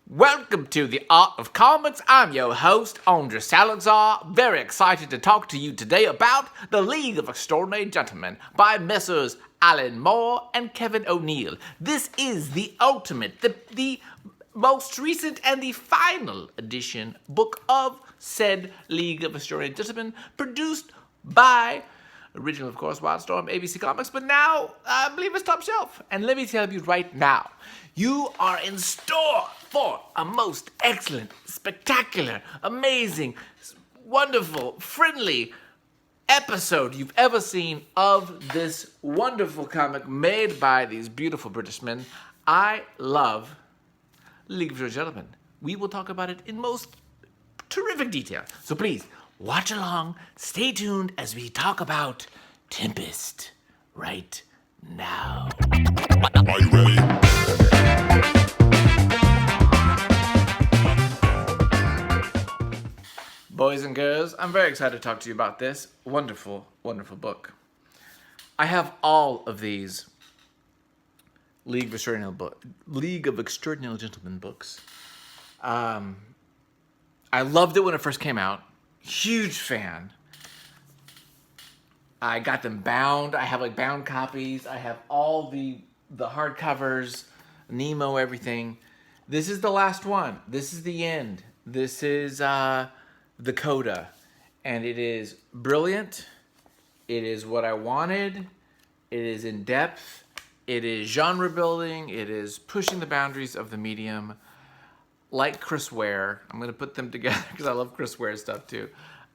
Welcome to the Art of Comics. I'm your host, Andre Salazar. Very excited to talk to you today about The League of Extraordinary Gentlemen by Messrs. Alan Moore and Kevin O'Neill. This is the ultimate, the most recent and the final edition book of said League of Extraordinary Gentlemen, produced by, original of course, Wildstorm, ABC Comics, but now I believe it's top shelf. And let me tell you right now, you are in store for a most excellent, spectacular, amazing, wonderful, friendly episode you've ever seen of this wonderful comic made by these beautiful British men. I love League of Extraordinary Gentlemen. We will talk about it in most terrific detail. So please, watch along, stay tuned as we talk about Tempest right now. Are you ready? Boys and girls, I'm very excited to talk to you about this wonderful, wonderful book. I have all of these League of Extraordinary Gentlemen books. I loved it when it first came out. Huge fan. I got them bound. I have bound copies. I have all the hardcovers, Nemo, everything. This is the last one. This is the end. This is the coda, and it is brilliant. It is what I wanted. It is in depth. It is genre building. It is pushing the boundaries of the medium. Like Chris Ware, I'm going to put them together because I love Chris Ware's stuff too.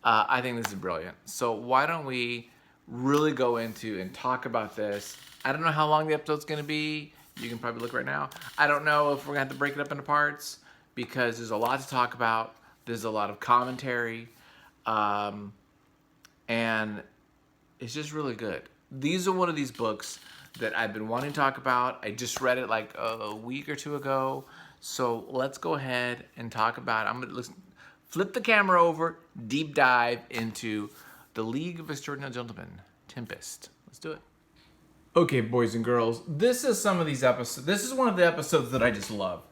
I think this is brilliant. So why don't we really go into and talk about this? I don't know how long the episode's going to be. You can probably look right now. I don't know if we're going to have to break it up into parts because there's a lot to talk about. There's a lot of commentary, and it's just really good. These are one of these books that I've been wanting to talk about. I just read it like a week or two ago, so let's go ahead and talk about it. I'm going to flip the camera over, deep dive into The League of Extraordinary Gentlemen, Tempest. Let's do it. Okay, boys and girls, this is some of these episodes. This is one of the episodes that I just love.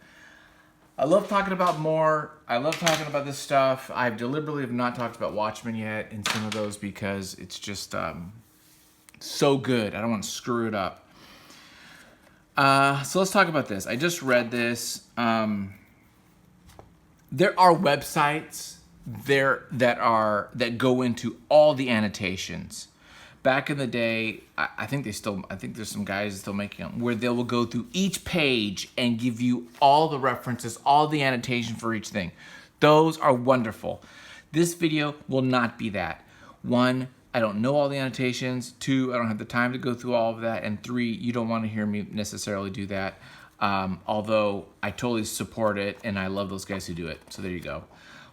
I love talking about more. I love talking about this stuff. I deliberately have not talked about Watchmen yet in some of those because it's just so good. I don't want to screw it up. So let's talk about this. I just read this. There are websites there that go into all the annotations. Back in the day, I think there's some guys still making them, where they will go through each page and give you all the references, all the annotation for each thing. Those are wonderful. This video will not be that. 1, I don't know all the annotations. 2, I don't have the time to go through all of that. And 3, you don't want to hear me necessarily do that. Although I totally support it and I love those guys who do it. So there you go.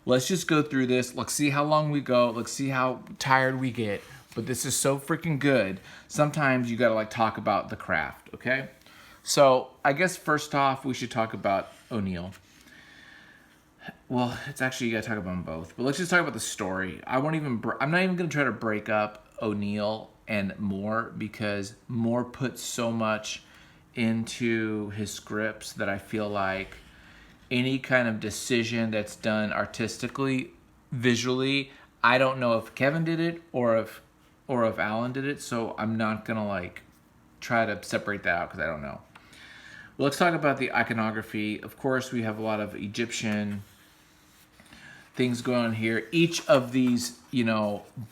Let's just go through this. Let's see how long we go. Let's see how tired we get. But this is so freaking good. Sometimes you gotta talk about the craft, okay? So I guess first off, we should talk about O'Neill. Well, it's actually, you gotta talk about them both. But let's just talk about the story. I'm not even gonna try to break up O'Neill and Moore because Moore puts so much into his scripts that I feel like any kind of decision that's done artistically, visually, I don't know if Kevin did it or if Alan did it, so I'm not gonna try to separate that out because I don't know. Well, let's talk about the iconography. Of course, we have a lot of Egyptian things going on here. Each of these,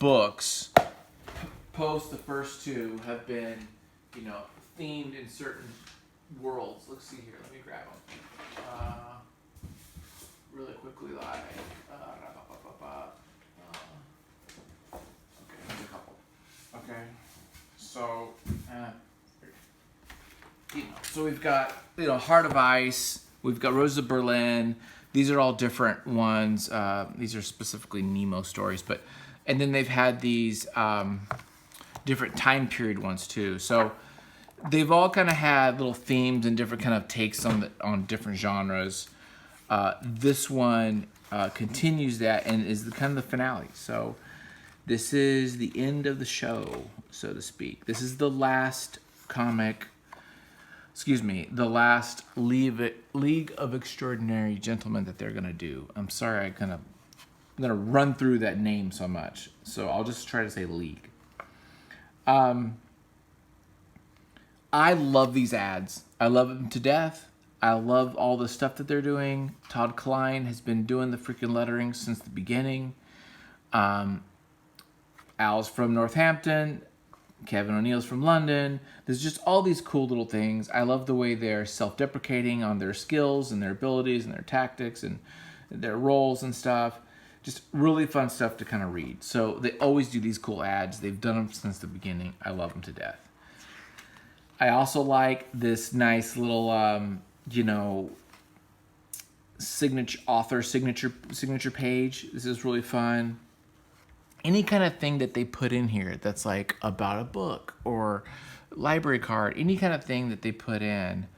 books, post the first 2, have been, themed in certain worlds. Let's see here. Let me grab them really quickly. Okay, so so we've got Heart of Ice, we've got Rose of Berlin. These are all different ones. These are specifically Nemo stories, and then they've had these different time period ones too. So they've all kind of had little themes and different kind of takes on different genres. This one continues that and is kind of the finale. So this is the end of the show, so to speak. This is the last comic the last League of Extraordinary Gentlemen that they're gonna do. I'm sorry, I'm gonna run through that name so much, so I'll just try to say League. I love these ads. I love them to death. I love all the stuff that they're doing. Todd Klein has been doing the freaking lettering since the beginning. Al's from Northampton. Kevin O'Neill's from London. There's just all these cool little things. I love the way they're self-deprecating on their skills and their abilities and their tactics and their roles and stuff. Just really fun stuff to kind of read. So they always do these cool ads. They've done them since the beginning. I love them to death. I also like this nice little, signature page. This is really fun. Any kind of thing that they put in here that's like about a book or library card, any kind of thing that they put in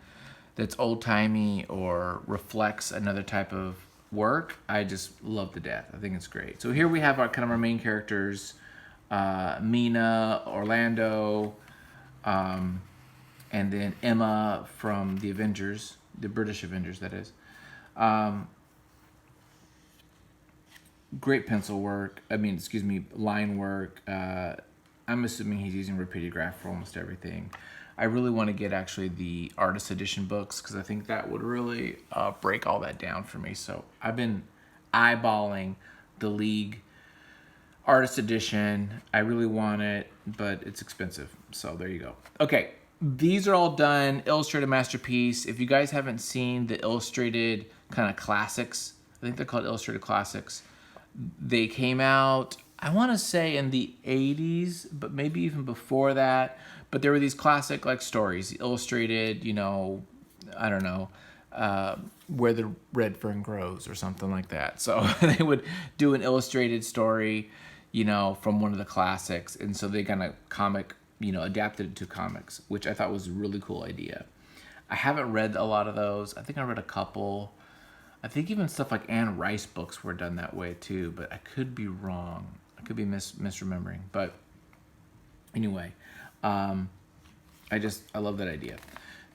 that's old-timey or reflects another type of work, I just love to death. I think it's great. So here we have our main characters, Mina, Orlando, and then Emma from the Avengers, the British Avengers, that is. Great pencil work. Line work. I'm assuming he's using repeated graph for almost everything. I really want to get actually the artist edition books because I think that would really break all that down for me. So I've been eyeballing the League artist edition. I really want it, but it's expensive. So there you go. Okay, these are all done. Illustrated masterpiece. If you guys haven't seen the illustrated kind of classics, I think they're called illustrated classics. They came out, I want to say in the 80s, but maybe even before that. But there were these classic stories, illustrated, I don't know, Where the Red Fern Grows or something like that. So they would do an illustrated story, from one of the classics. And so they kind of adapted it to comics, which I thought was a really cool idea. I haven't read a lot of those. I think I read a couple. I think even stuff like Anne Rice books were done that way too, but I could be wrong. I could be misremembering. But anyway, I love that idea.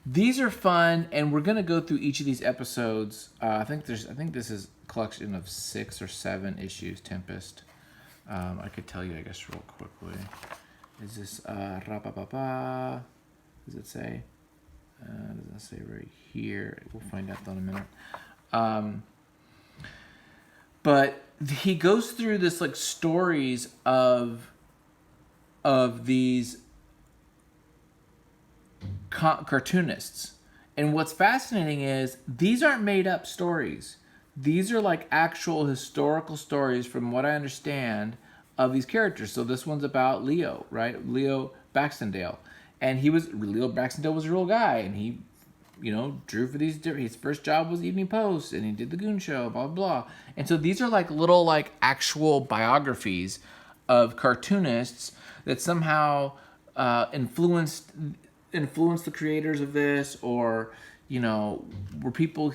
These are fun, and we're gonna go through each of these episodes. I think this is a collection of 6 or 7 issues. Tempest. I could tell you, I guess, real quickly. Is this Does it say? Does it say right here? We'll find out in a minute. But he goes through this stories of these cartoonists, and what's fascinating is these aren't made up stories. These are actual historical stories, from what I understand, of these characters. So this one's about Leo, right? Leo Baxtendale, and Leo Baxtendale was a real guy, and he drew for these. His first job was Evening Post, and he did the Goon Show, blah, blah, blah. And so these are little actual biographies of cartoonists that somehow influenced the creators of this, or, were people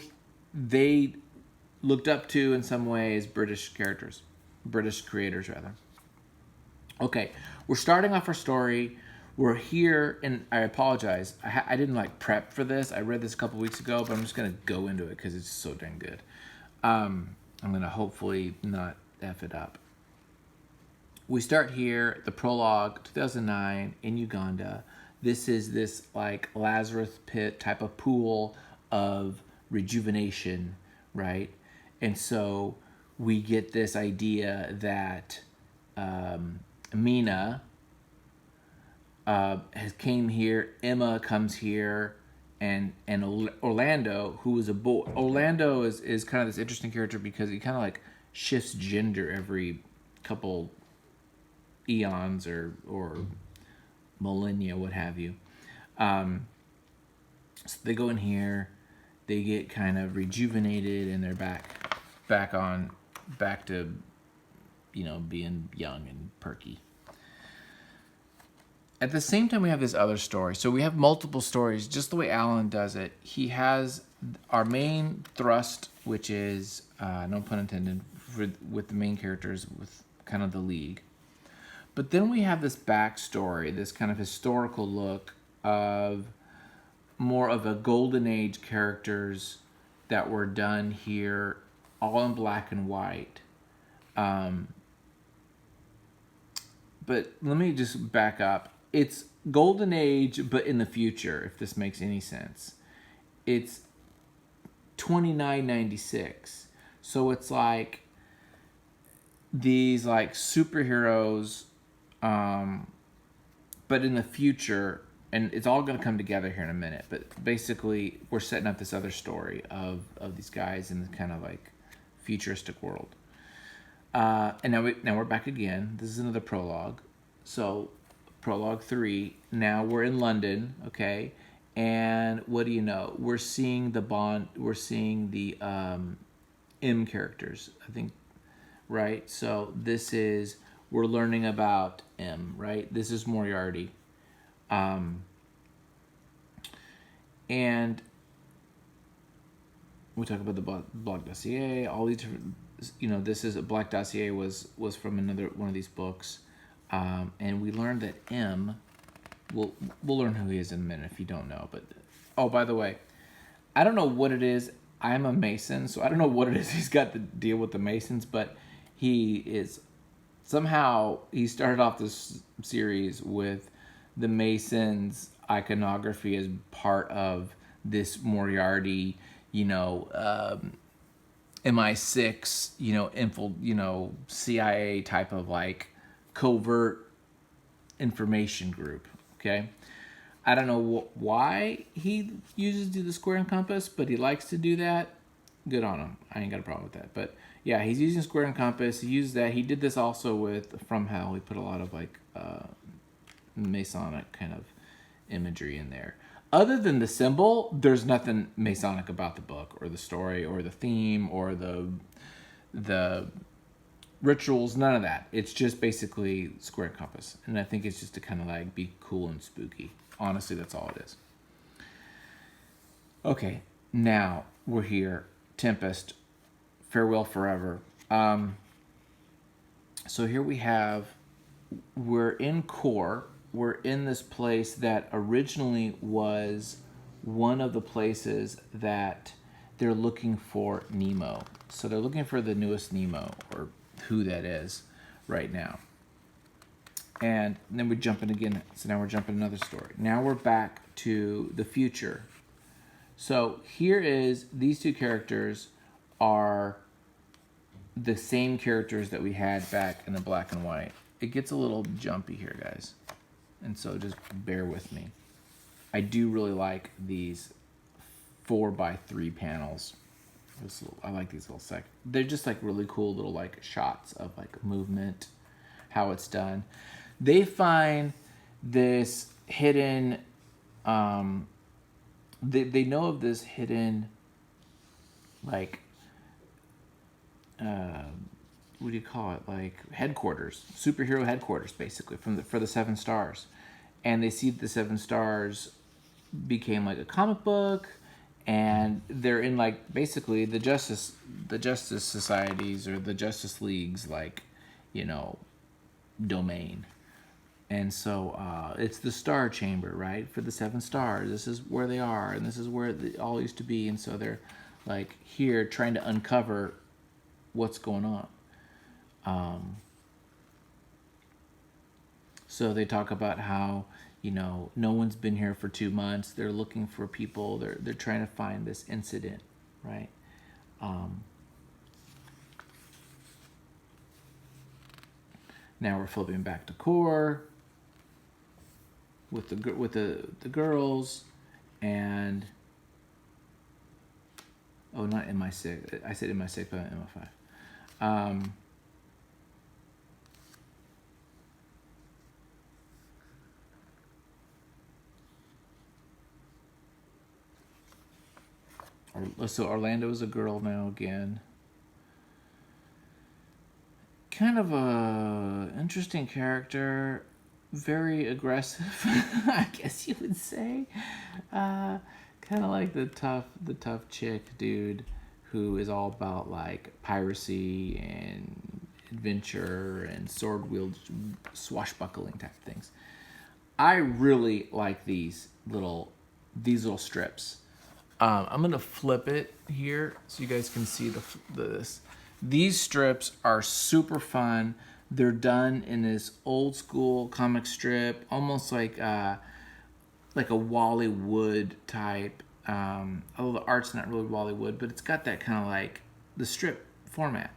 they looked up to in some ways, British creators, rather. Okay, we're starting off our story. We're here, and I apologize. I didn't prep for this. I read this a couple weeks ago, but I'm just going to go into it because it's so dang good. I'm going to hopefully not F it up. We start here, the prologue, 2009, in Uganda. This is this Lazarus pit type of pool of rejuvenation, right? And so we get this idea that Mina has came here, Emma comes here, and Orlando, who is a boy. Orlando is kind of this interesting character because he kind of shifts gender every couple eons or millennia, what have you. So they go in here, they get kind of rejuvenated, and they're back to being young and perky. At the same time, we have this other story. So we have multiple stories, just the way Alan does it. He has our main thrust, which is, no pun intended, with the main characters, with kind of the League. But then we have this backstory, this kind of historical look of more of a golden age characters that were done here, all in black and white. But let me just back up. It's golden age, but in the future, if this makes any sense. It's 2996. So it's like these like superheroes, but in the future, and it's all going to come together here in a minute. But basically, we're setting up this other story of these guys in the kind of like futuristic world. And now we're back again. This is another prologue. So, prologue 3. Now we're in London, okay? And what do you know? We're seeing the Bond. We're seeing the M characters, I think, right? So we're learning about M, right? This is Moriarty. And we talk about the Black Dossier, all these different, this is a Black Dossier was from another one of these books. And we learned that M, we'll learn who he is in a minute if you don't know. But, oh, by the way, I don't know what it is. I'm a Mason, so I don't know what it is he's got to deal with the Masons, but he started off this series with the Masons' iconography as part of this Moriarty, MI6, CIA type of like covert information group. Okay, I don't know why he uses the square and compass, but he likes to do that. Good on him. I ain't got a problem with that. But yeah, he's using square and compass. He used that. He did this also with From Hell. He put a lot of like Masonic kind of imagery in there. Other than the symbol, there's nothing Masonic about the book or the story or the theme or the rituals, none of that. It's just basically square and compass. And I think it's just to kind of like be cool and spooky. Honestly, that's all it is. Okay, now we're here. Tempest, Farewell Forever. So here we're in Core. We're in this place that originally was one of the places that they're looking for Nemo. So they're looking for the newest Nemo, or who that is right now. And then we're jumping again. So now we're jumping another story. Now we're back to the future. So here is, these two characters are the same characters that we had back in the black and white. It gets a little jumpy here, guys. And so just bear with me. I do really like these 4x3 panels. I like these little they're just like really cool little like shots of like movement, how it's done. They find this hidden, they know of this hidden, like, what do you call it? Like headquarters, superhero headquarters, basically for the Seven Stars, and they see the Seven Stars became like a comic book, and they're in like basically the justice societies or the Justice Leagues, like, domain. And so it's the Star Chamber, right, for the Seven Stars. This is where they are, and this is where it all used to be. And so they're like here trying to uncover what's going on. So they talk about how, no one's been here for 2 months. They're looking for people. They're trying to find this incident, right? Now we're flipping back to Core with the girls, and not MI6. I said MI6, but MI5. So Orlando is a girl now again. Kind of a interesting character, very aggressive, I guess you would say. Kind of like the tough chick dude who is all about like piracy and adventure and sword wield, swashbuckling type things. I really like these little these little strips. I'm gonna flip it here so you guys can see this. These strips are super fun. They're done in this old school comic strip, almost like a Wally Wood type. Although the art's not really Wally Wood, but it's got that kind of like the strip format.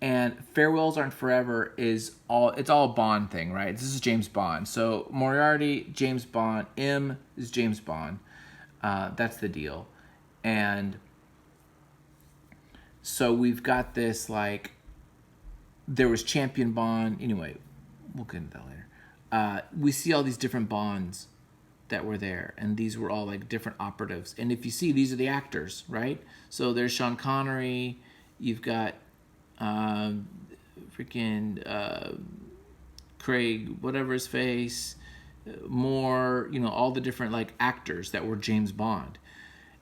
And Farewells Aren't Forever it's all a Bond thing, right? This is James Bond. So Moriarty, James Bond, M is James Bond. That's the deal. And so we've got this, like, there was Champion Bond. Anyway, we'll get into that later. We see all these different Bonds that were there, and these were all like different operatives. And if you see, these are the actors, right? So there's Sean Connery. You've got Craig, whatever his face, Moore, all the different like actors that were James Bond.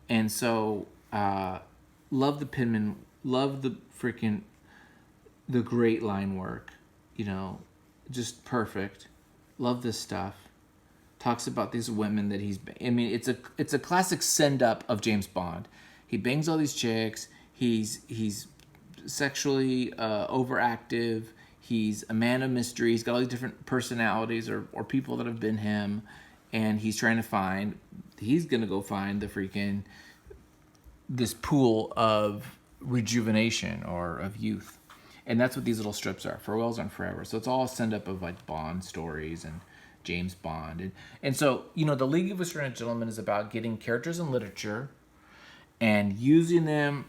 And so love the penman, love the great line work, just perfect. Love this stuff. Talks about these women that it's a classic send up of James Bond. He bangs all these chicks. He's sexually overactive. He's a man of mystery. He's got all these different personalities or people that have been him, and he's going to go find this pool of rejuvenation or of youth. And that's what these little strips are. Farewells Aren't Forever. So it's all a send up of like Bond stories and James Bond. And so, the League of Extraordinary Gentlemen is about getting characters in literature and using them,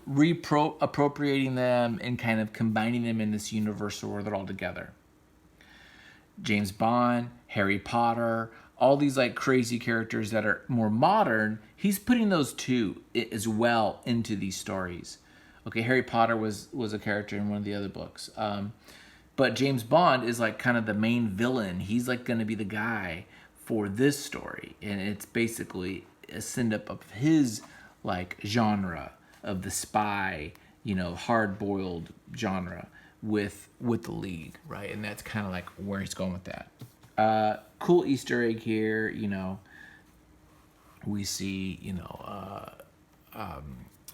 appropriating them, and kind of combining them in this universe where they're all together. James Bond, Harry Potter, all these like crazy characters that are more modern, he's putting those two as well into these stories. Okay, Harry Potter was a character in one of the other books. But James Bond is like kind of the main villain. He's like going to be the guy for this story. And it's basically a send-up of his like genre of the spy, hard-boiled genre with the League, right? And that's kind of like where he's going with that. Cool Easter egg here, we see,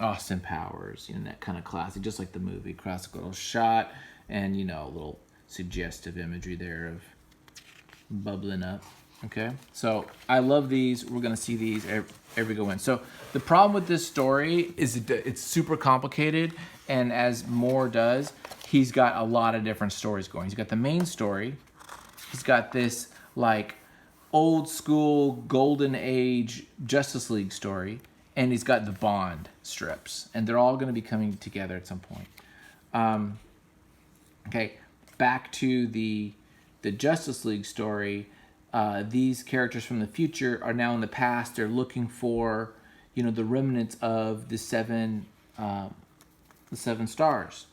Austin Powers, that kind of classic, just like the movie, classic little shot, and a little suggestive imagery there of bubbling up. Okay, so I love these. We're gonna see these every go in. So the problem with this story is it's super complicated, and as Moore does, he's got a lot of different stories going. He's got the main story. He's got this like old school golden age Justice League story, and he's got the Bond strips, and they're all going to be coming together at some point. Okay, back to the Justice League story. These characters from the future are now in the past. They're looking for, the remnants of the seven stars,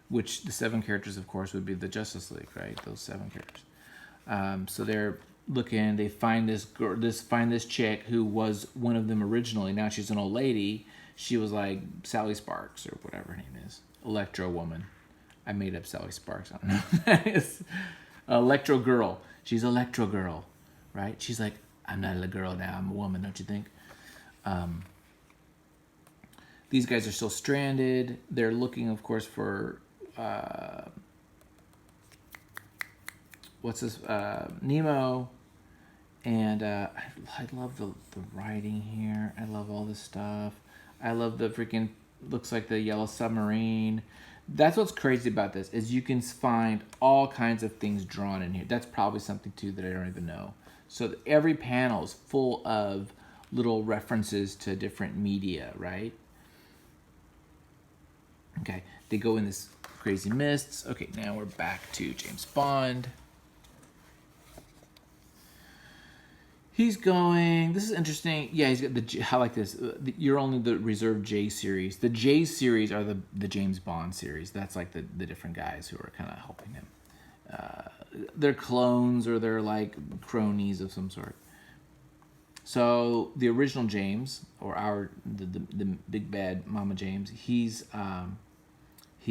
which the seven characters, of course, would be the Justice League, right? Those seven characters. So they're looking. They find this chick who was one of them originally. Now she's an old lady. She was like Sally Sparks or whatever her name is, Electro Woman. I made up Sally Sparks. I don't know who that is. Electro Girl. She's Electro Girl, right? She's like, I'm not a girl now. I'm a woman, don't you think? These guys are still stranded. They're looking, of course, for Nemo. And I love the writing here. I love all this stuff. I love the freaking, looks like the Yellow Submarine. That's what's crazy about this, is you can find all kinds of things drawn in here. That's probably something, too, that I don't even know. So every panel is full of little references to different media, right? Okay, they go in this crazy mists. Okay, now we're back to James Bond. He's going, this is interesting. Yeah, he's got I like this. You're only the reserved J series. The J series are the James Bond series. That's like the different guys who are kind of helping him. They're clones or they're like cronies of some sort. So the original James, or the big bad Mama James, he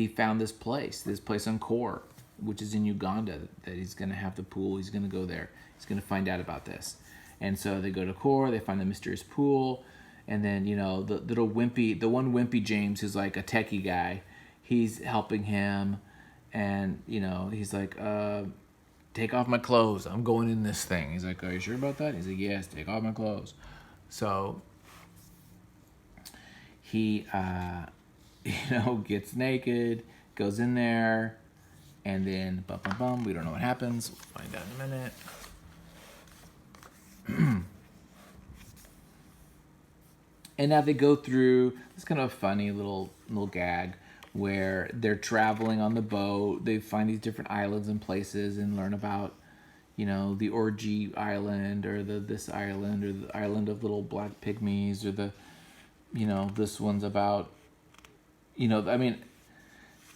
found this place on Kor, which is in Uganda, that he's going to have the pool. He's going to go there. He's going to find out about this. And so they go to core, they find the mysterious pool, and then, the one wimpy James, who's like a techie guy, he's helping him, and, he's like, take off my clothes, I'm going in this thing. He's like, are you sure about that? He's like, yes, take off my clothes. So he, gets naked, goes in there, and then, we don't know what happens. We'll find out in a minute. And now they go through this kind of funny little gag where they're traveling on the boat. They find these different islands and places and learn about, the orgy island or this island or the island of little black pygmies or this one's about,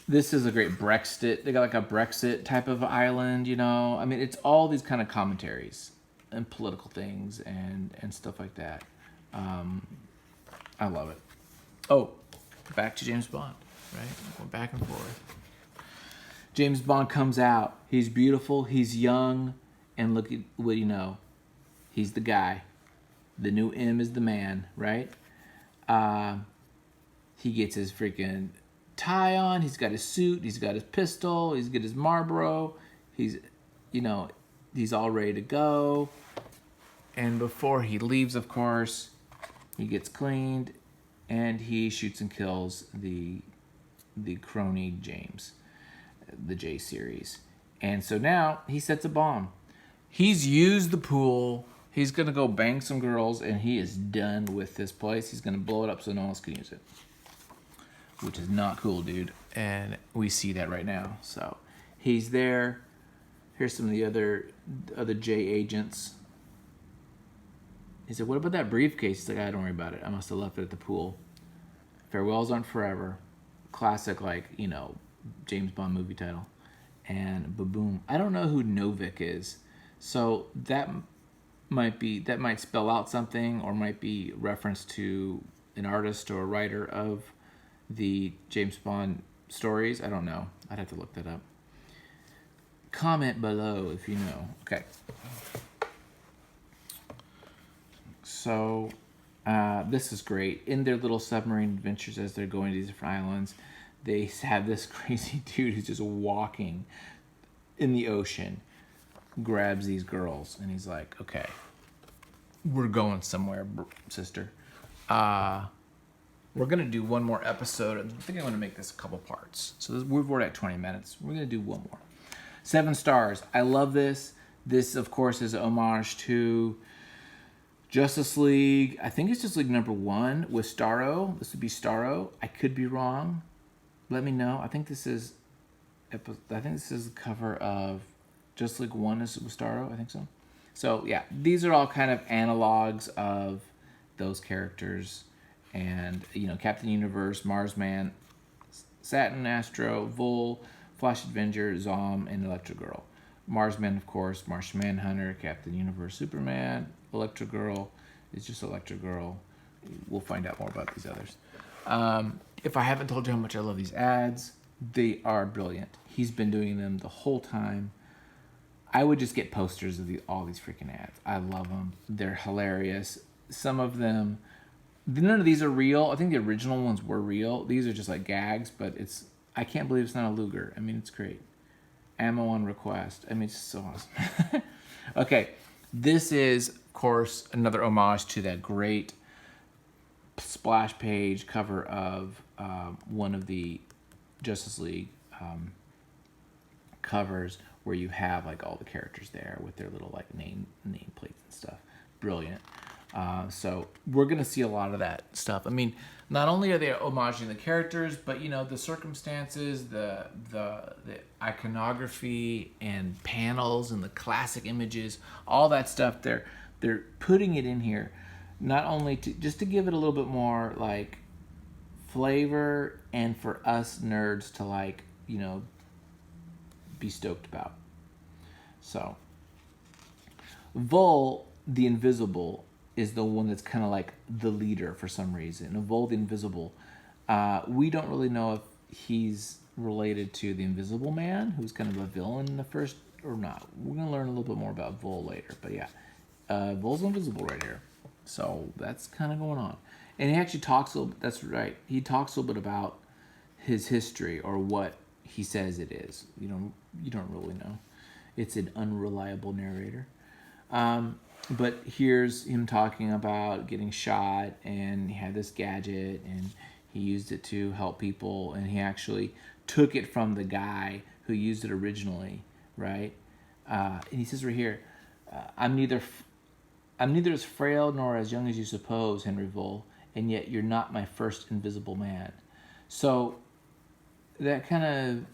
this is a great Brexit. They got like a Brexit type of island, it's all these kind of commentaries and political things and stuff like that. I love it. Oh, back to James Bond, right? Going back and forth. James Bond comes out. He's beautiful. He's young. And look at what he's the guy. The new M is the man, right? He gets his freaking tie on. He's got his suit. He's got his pistol. He's got his Marlboro. He's all ready to go. And before he leaves, of course, he gets cleaned, and he shoots and kills the crony James, the J series. And so now he sets a bomb. He's used the pool. He's going to go bang some girls, and he is done with this place. He's going to blow it up so no one else can use it, which is not cool, dude. And we see that right now. So he's there. Here's some of the other J agents. He said, what about that briefcase? He's like, don't worry about it. I must have left it at the pool. Farewells aren't forever. Classic, James Bond movie title. And boom. I don't know who Novik is. So that might spell out something or might be reference to an artist or a writer of the James Bond stories. I don't know. I'd have to look that up. Comment below if you know. Okay. So this is great. In their little submarine adventures as they're going to these different islands, they have this crazy dude who's just walking in the ocean, grabs these girls, and he's like, okay, we're going somewhere, sister. We're going to do one more episode. I think I'm going to make this a couple parts. So we're already at 20 minutes. We're going to do one more. 7 stars. I love this. This, of course, is an homage to Justice League. I think it's Justice League #1 with Starro. This would be Starro. I could be wrong. Let me know. I think this is the cover of Justice League 1 is with Starro. I think so. So yeah, these are all kind of analogs of those characters, and Captain Universe, Marsman, Saturn, Astro, Vol, Flash Avenger, Zom, and Electro Girl. Marsman, of course, Martian Manhunter, Captain Universe, Superman. Electro Girl is just Electro Girl. We'll find out more about these others. If I haven't told you how much I love these ads, they are brilliant. He's been doing them the whole time. I would just get posters of all these freaking ads. I love them. They're hilarious. Some of them, none of these are real. I think the original ones were real. These are just like gags, but I can't believe it's not a Luger. I mean, it's great. Ammo on request. I mean, it's so awesome. Okay, this is, of course, another homage to that great splash page cover of one of the Justice League covers where you have like all the characters there with their little like name plates and stuff. Brilliant. So we're gonna see a lot of that stuff. I mean, not only are they homaging the characters, but the circumstances, the iconography and panels and the classic images, all that stuff. They're putting it in here, not only to give it a little bit more like flavor and for us nerds to like be stoked about. So Vol the Invisible is the one that's kind of like the leader for some reason. Vol the Invisible, we don't really know if he's related to the Invisible Man, who's kind of a villain in the first, or not. We're going to learn a little bit more about Vol later, but yeah, Vol's invisible right here. So that's kind of going on. And he actually talks a little bit, that's right. He talks a little bit about his history or what he says it is. You don't really know. It's an unreliable narrator. But here's him talking about getting shot, and he had this gadget, and he used it to help people, and he actually took it from the guy who used it originally, right? And he says right here, I'm neither as frail nor as young as you suppose, Henry Vole, and yet you're not my first invisible man. So that kind of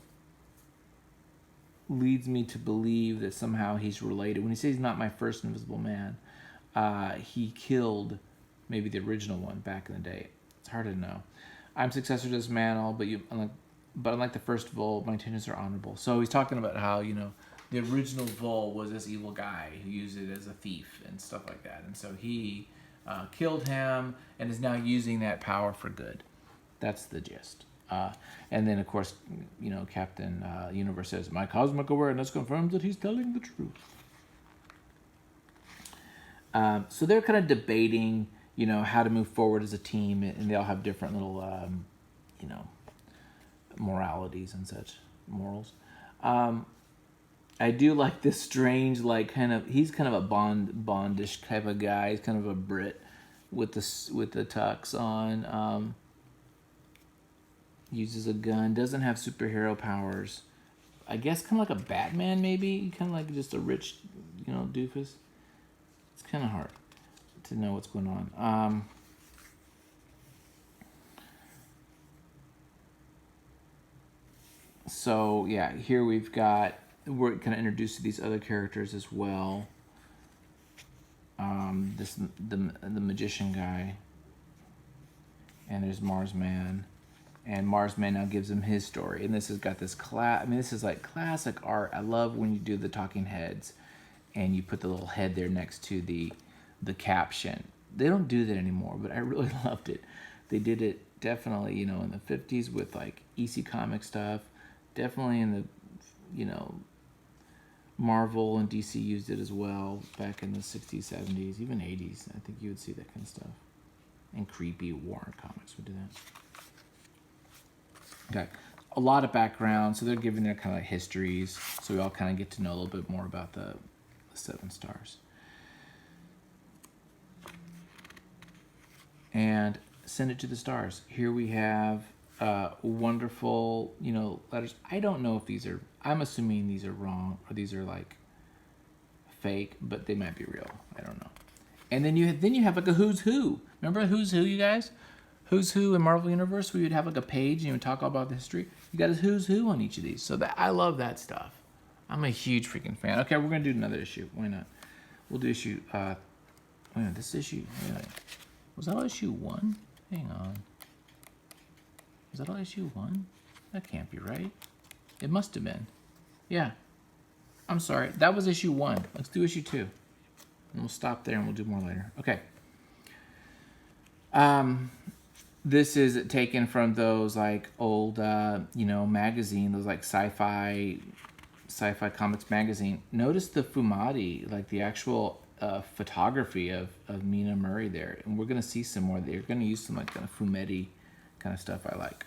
leads me to believe that somehow he's related. When he says he's not my first invisible man, he killed maybe the original one back in the day. It's hard to know. I'm successor to this man, but unlike the first Vole, my intentions are honorable. So he's talking about how, the original Vole was this evil guy who used it as a thief and stuff like that. And so he killed him and is now using that power for good. That's the gist. And then, of course, Captain Universe says, my cosmic awareness confirms that he's telling the truth. So they're kind of debating, how to move forward as a team, and they all have different little, moralities and such, morals. I do like this strange, he's kind of a Bondish type of guy. He's kind of a Brit with the tux on. Uses a gun, doesn't have superhero powers. I guess kind of like a Batman, maybe. Kind of like just a rich, doofus. It's kind of hard to know what's going on. So yeah, here we're kind of introduced to these other characters as well. The magician guy, and there's Marsman. And Marsman now gives him his story. And this has got this this is like classic art. I love when you do the talking heads and you put the little head there next to the caption. They don't do that anymore, but I really loved it. They did it definitely, in the 50s with like EC comic stuff. Definitely in the, Marvel and DC used it as well back in the 60s, 70s, even 80s. I think you would see that kind of stuff. And creepy Warren comics would do that. Okay, a lot of background, so they're giving their kind of histories, so we all kind of get to know a little bit more about the 7 stars. And send it to the stars. Here we have wonderful, letters. I don't know if I'm assuming these are wrong, or these are like fake, but they might be real. I don't know. And then you have like a who's who. Remember who's who, you guys? Who's who in Marvel Universe, we would have like a page and you would talk all about the history. You got a who's who on each of these. So I love that stuff. I'm a huge freaking fan. Okay, we're going to do another issue. Why not? We'll do issue, this issue, was that all issue 1? Hang on. Was that all issue 1? That can't be right. It must have been. Yeah. I'm sorry. That was issue 1. Let's do issue 2. And we'll stop there and we'll do more later. Okay. This is taken from those like old, magazine, those like sci-fi comics magazine. Notice the Fumati, like the actual photography of Mina Murray there, and we're gonna see some more. They're gonna use some like kind of Fumetti kind of stuff. I like.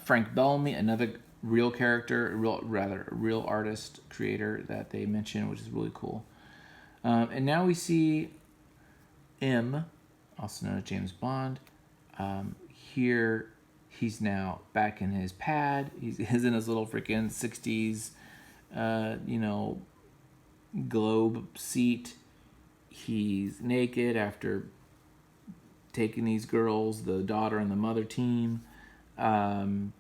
Frank Bellamy, another real character, real artist creator that they mentioned, which is really cool. And now we see M, also known as James Bond. Here, he's now back in his pad. He's in his little freaking 60s, globe seat. He's naked after taking these girls, the daughter and the mother team. And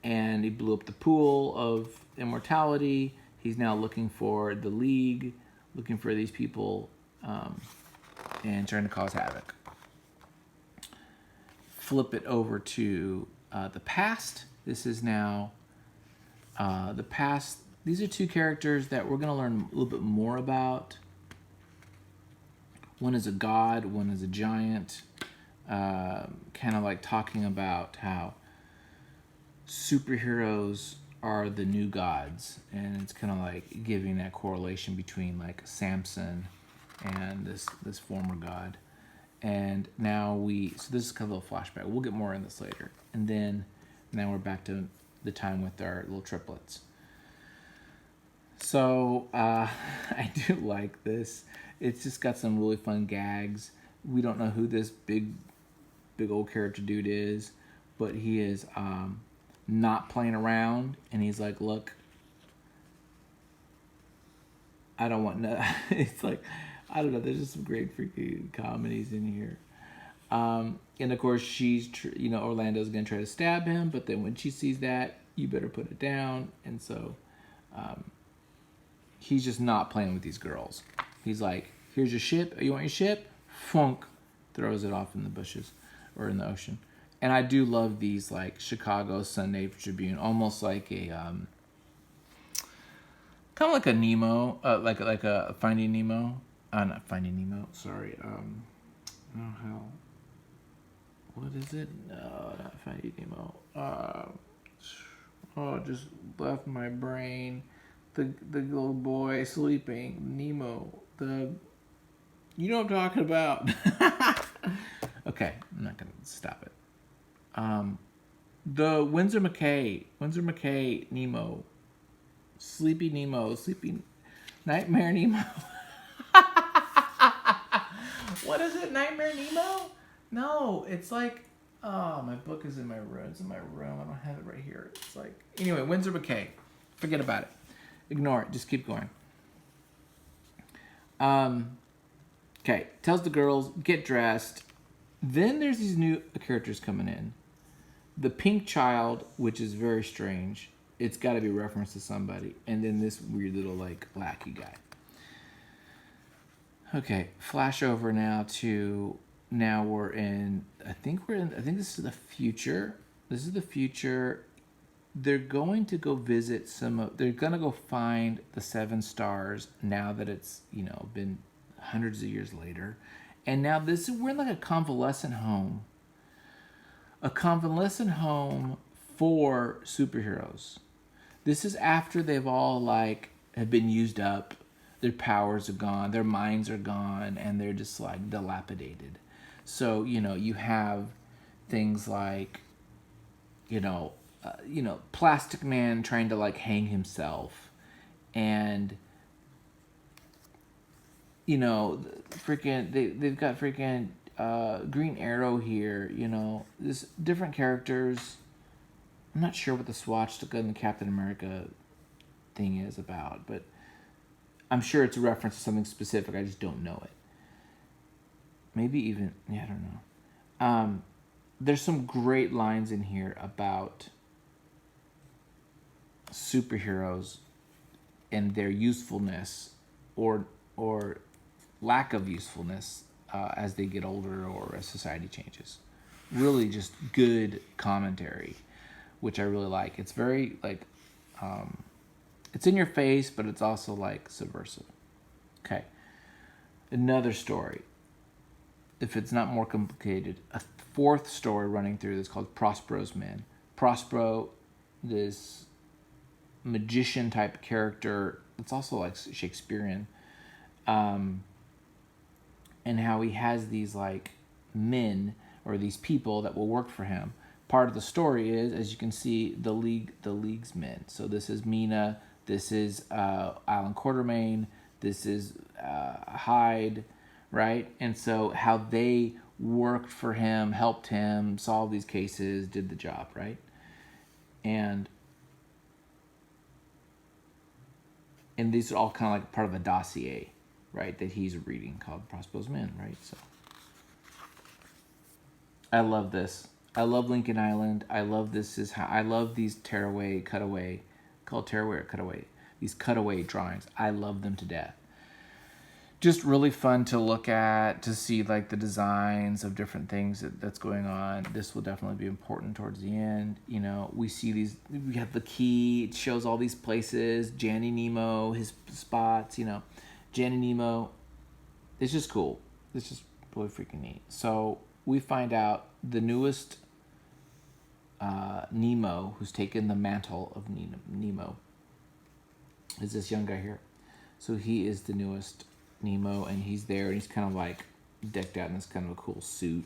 he blew up the pool of immortality. He's now looking for the League, looking for these people, and trying to cause havoc. Flip it over to the past. This is now the past. These are 2 characters that we're going to learn a little bit more about. One is a god, one is a giant. Kind of like talking about how superheroes are the new gods, and it's kind of like giving that correlation between like Samson and this former god. And now so this is kind of a little flashback. We'll get more on this later. And then now we're back to the time with our little triplets. So I do like this. It's just got some really fun gags. We don't know who this big old character dude is, but he is not playing around, and he's like, look, I don't want no. It's like, I don't know. There's just some great freaking comedies in here. And of course, Orlando's gonna try to stab him, but then when she sees that, you better put it down. And so, he's just not playing with these girls. He's like, here's your ship. You want your ship? Funk. Throws it off in the bushes or in the ocean. And I do love these like Chicago Sunday Tribune, almost like a kind of like a Nemo, like a Finding Nemo. Not Finding Nemo. Sorry. What is it? No, not Finding Nemo. Just left my brain. The little boy sleeping. Nemo. You know what I'm talking about. Okay, I'm not gonna stop it. The Winsor McKay Nemo. Sleepy Nemo. Sleepy Nightmare Nemo. What is it? Nightmare Nemo? No, it's like, my book is in my room. It's in my room. I don't have it right here. It's like, anyway, Winsor McKay. Forget about it. Ignore it. Just keep going. Okay, tells the girls, get dressed. Then there's these new characters coming in. The pink child, which is very strange. It's got to be referenced to somebody. And then this weird little, like, lackey guy. Okay, flash over now to... Now we're in... I think this is the future. This is the future. They're going to go visit they're going to go find the 7 stars now that it's, been hundreds of years later. And now we're in like a convalescent home. A convalescent home for superheroes. This is after they've all have been used up. Their powers are gone. Their minds are gone. And they're just like dilapidated. So, you have things like, Plastic Man trying to hang himself. And, they've got freaking Green Arrow here, There's different characters. I'm not sure what the swastika and the Captain America thing is about, but I'm sure it's a reference to something specific. I just don't know it. Maybe even, I don't know. There's some great lines in here about superheroes and their usefulness or lack of usefulness as they get older or as society changes. Really just good commentary, which I really like. It's very it's in your face, but it's also subversive. Okay. Another story. If it's not more complicated, a 4th story running through this called Prospero's Men. Prospero, this magician type character, it's also Shakespearean, and how he has these men or these people that will work for him. Part of the story is, as you can see, the League's men. So this is Mina, this is Alan Quartermain, this is Hyde, right? And so how they worked for him, helped him solve these cases, did the job, right? And these are all kind of part of a dossier, right, that he's reading called Prospero's Men, right? So I love this. I love Lincoln Island. I love I love these tearaway, cutaway, called tearaway or cutaway. These cutaway drawings. I love them to death. Just really fun to look at, to see the designs of different things that's going on. This will definitely be important towards the end. We see we have the key. It shows all these places. Janny Nemo, his spots, Janny Nemo. It's just cool. It's just really freaking neat. So we find out the newest Nemo, who's taken the mantle of Nemo, is this young guy here. So he is the newest Nemo, and he's there, and he's kind of like decked out in this kind of a cool suit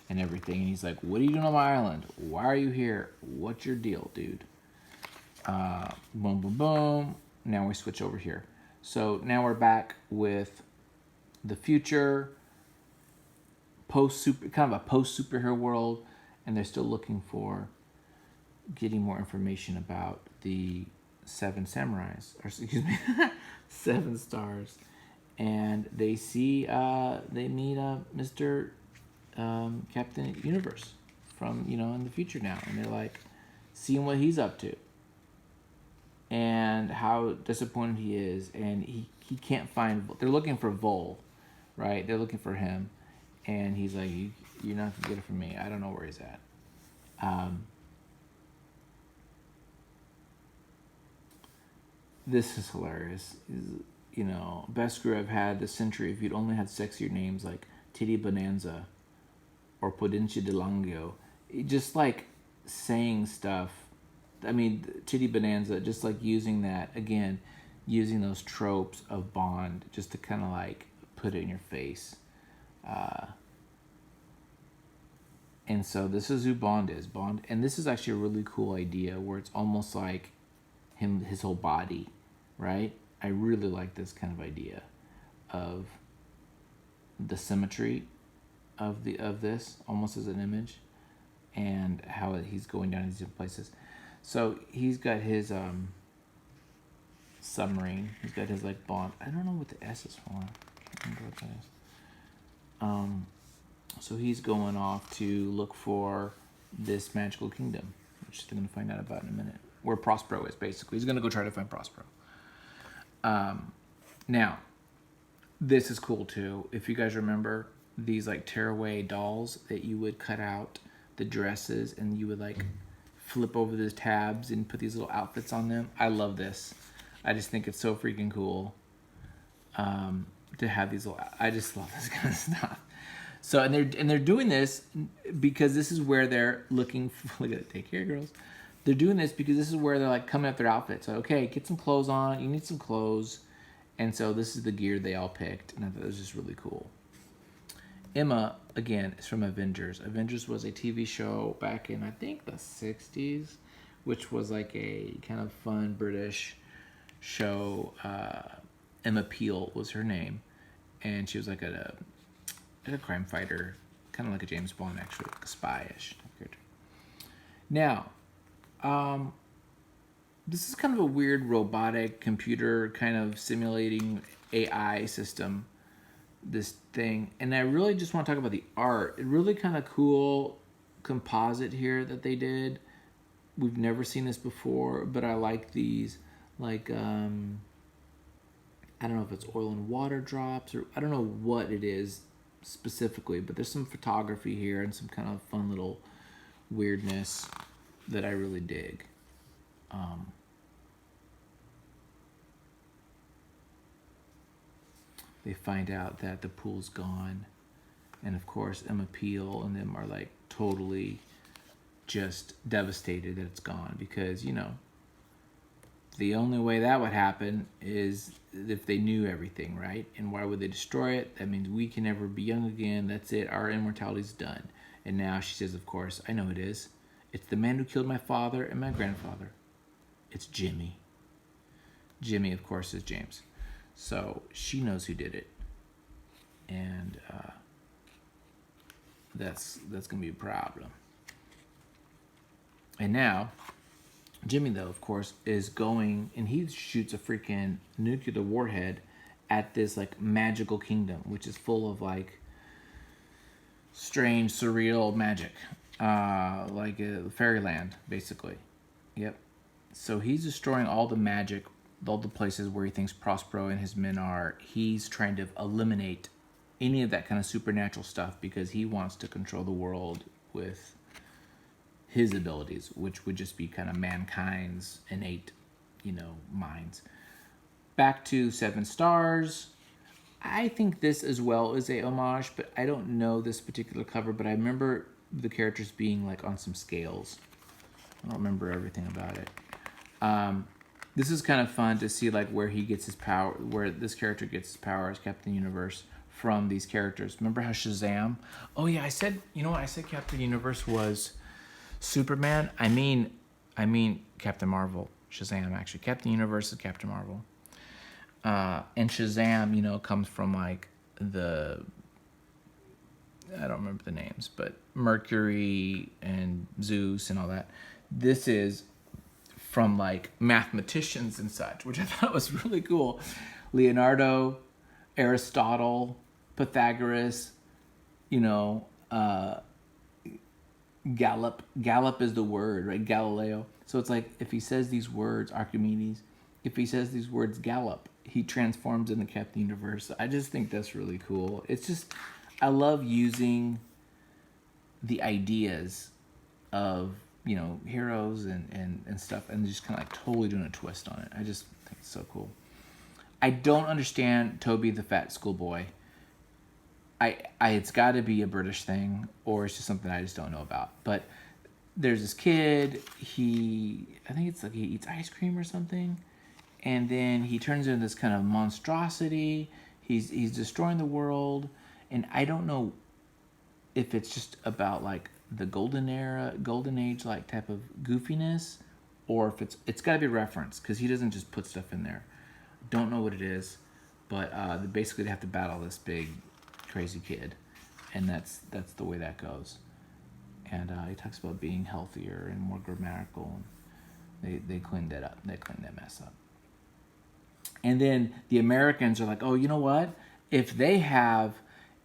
and everything. And he's like, "What are you doing on my island? Why are you here? What's your deal, dude?" Boom, boom, boom. Now we switch over here. So now we're back with the future, kind of a post superhero world, and they're still looking for getting more information about the seven samurais, or excuse me, 7 stars, and they see they meet Mr. Captain Universe from in the future now, and they're like seeing what he's up to and how disappointed he is, and he can't find. They're looking for Vol, right? They're looking for him, and he's like, you're not gonna get it from me. I don't know where he's at. This is hilarious. Best screw I've had this century. If you'd only had sexier names like Titty Bonanza or Podencia de Langio, just like saying stuff. I mean, Titty Bonanza, just like using that again, using those tropes of Bond, just to kind of like put it in your face. And so this is who Bond is. Bond, and this is actually a really cool idea where it's almost like his whole body, right? I really like this kind of idea of the symmetry of this almost as an image, and how he's going down these different places. So he's got his submarine. He's got his like Bond. I don't know what the S is for. I can't remember what that is. So he's going off to look for this magical kingdom, which they're going to find out about in a minute. Where Prospero is, basically. He's going to go try to find Prospero. Now, this is cool too. If you guys remember these like tearaway dolls that you would cut out the dresses and you would like flip over the tabs and put these little outfits on them. I love this. I just think it's so freaking cool to have these little. I just love this kind of stuff. So and they're doing this because this is where they're looking for. Look at it, take care, girls. They're doing this because this is where they're like coming up their outfits. So okay, get some clothes on. You need some clothes, and so this is the gear they all picked, and I thought it was just really cool. Emma again is from Avengers. Avengers was a TV show back in I think the 60s, which was like a kind of fun British show. Emma Peel was her name, and she was like a crime fighter, kind of like a James Bond, actually, like a spy-ish character. Now, this is kind of a weird robotic computer kind of simulating AI system, this thing. And I really just want to talk about the art. It really kind of cool composite here that they did. We've never seen this before, but I like these, like, I don't know if it's oil and water drops, or I don't know what it is specifically, but there's some photography here and some kind of fun little weirdness that I really dig. They find out that the pool's gone, and of course Emma Peel and them are like totally just devastated that it's gone, because the only way that would happen is if they knew everything, right? And why would they destroy it? That means we can never be young again. That's it. Our immortality's done. And now she says, of course, I know it is. It's the man who killed my father and my grandfather. It's Jimmy. Jimmy, of course, is James. So she knows who did it. And that's going to be a problem. And now, Jimmy, though, of course, is going, and he shoots a freaking nuclear warhead at this, like, magical kingdom, which is full of, like, strange, surreal magic. Like a fairyland, basically. Yep. So he's destroying all the magic, all the places where he thinks Prospero and his men are. He's trying to eliminate any of that kind of supernatural stuff because he wants to control the world with his abilities, which would just be kind of mankind's innate, minds. Back to 7 Stars. I think this as well is a homage, but I don't know this particular cover, but I remember the characters being like on some scales. I don't remember everything about it. This is kind of fun to see like where he gets his power, where this character gets his power as Captain Universe from these characters. Remember how Shazam? Oh yeah, I said Captain Universe was Superman. I mean Captain Marvel. Shazam, actually. Captain Universe is Captain Marvel. And Shazam, comes from like I don't remember the names, but Mercury and Zeus and all that. This is from like mathematicians and such, which I thought was really cool. Leonardo, Aristotle, Pythagoras, Gallup is the word, right? Galileo. So it's like if he says these words, Archimedes, if he says these words, Gallup, he transforms into Captain Universe. I just think that's really cool. It's just, I love using the ideas of, heroes and stuff and just kind of like totally doing a twist on it. I just think it's so cool. I don't understand Toby the Fat Schoolboy. It's got to be a British thing, or it's just something I just don't know about. But there's this kid. I think it's like he eats ice cream or something, and then he turns into this kind of monstrosity. He's destroying the world, and I don't know if it's just about like the golden age like type of goofiness, or if it's got to be a reference because he doesn't just put stuff in there. Don't know what it is, but basically they have to battle this big crazy kid, and that's the way that goes. And he talks about being healthier and more grammatical. And they cleaned that up. They cleaned that mess up. And then the Americans are like, oh, you know what? If they have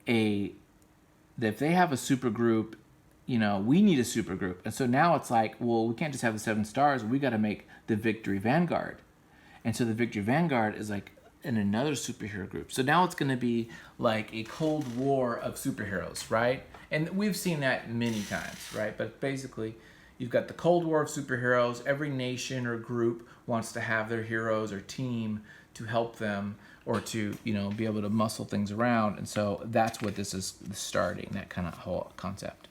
a super group, we need a super group. And so now it's like, well, we can't just have the 7 stars. We got to make the Victory Vanguard. And so the Victory Vanguard is like in another superhero group. So now it's going to be like a Cold War of superheroes, right? And we've seen that many times, right? But basically, you've got the Cold War of superheroes. Every nation or group wants to have their heroes or team to help them or to, be able to muscle things around. And so that's what this is starting, that kind of whole concept.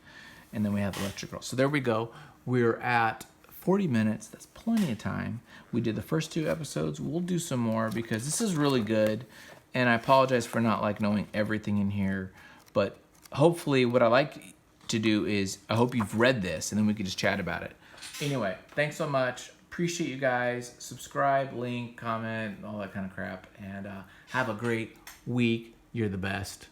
And then we have Electric Girl. So there we go. We're at 40 minutes. That's plenty of time. We did the first 2 episodes. We'll do some more because this is really good. And I apologize for not like knowing everything in here. But hopefully what I like to do is I hope you've read this and then we can just chat about it. Anyway, thanks so much. Appreciate you guys. Subscribe, link, comment, all that kind of crap. And have a great week. You're the best.